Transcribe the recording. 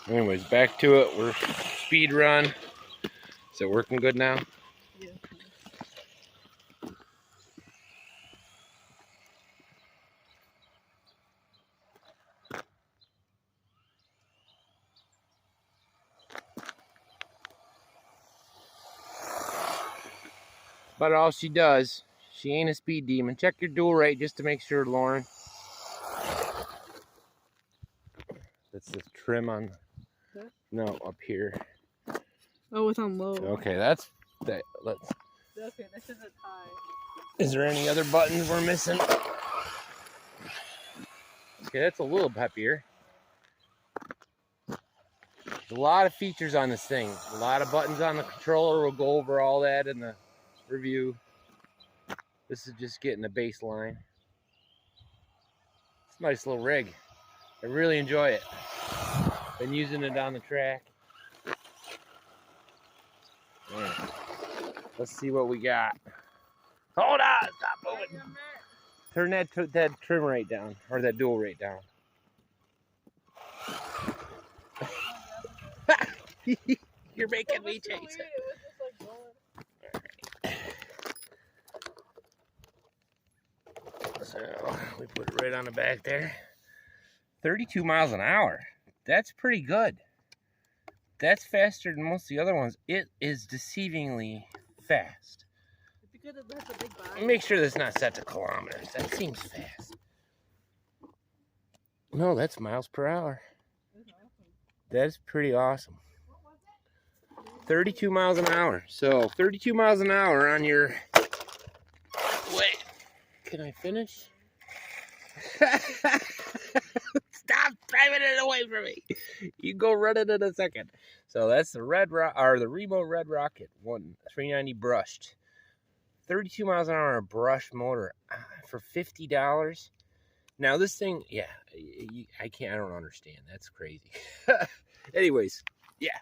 Anyways, back to it. We're speed run. Is it working good now? Yeah. But all she does, she ain't a speed demon. Check your dual rate just to make sure, Lauren. That's the trim on. Huh? No, up here. Oh, it's on low. Okay, that's that. Let's. Okay, this isn't high. Is there any other buttons we're missing? Okay, that's a little peppier. There's a lot of features on this thing. A lot of buttons on the controller. We'll go over all that in the review. This is just getting the baseline. It's a nice little rig. I really enjoy it. Been using it on the track. Yeah. Let's see what we got. Hold on, stop moving. Turn that trim rate down, or that dual rate down. You're making me chase it. So we put it right on the back there. 32 miles an hour. That's pretty good. That's faster than most of the other ones. It is deceivingly fast. Because it has a big body. Let me make sure that's not set to kilometers. That seems fast. No, that's miles per hour. That's pretty awesome. 32 miles an hour. So 32 miles an hour on your... Wait. Can I finish? Stop driving it away from me. You go run it in a second. So that's the the Remo Red Rocket 390 brushed. 32 miles an hour brush motor for $50. Now this thing, yeah, I don't understand. That's crazy. Anyways, yeah.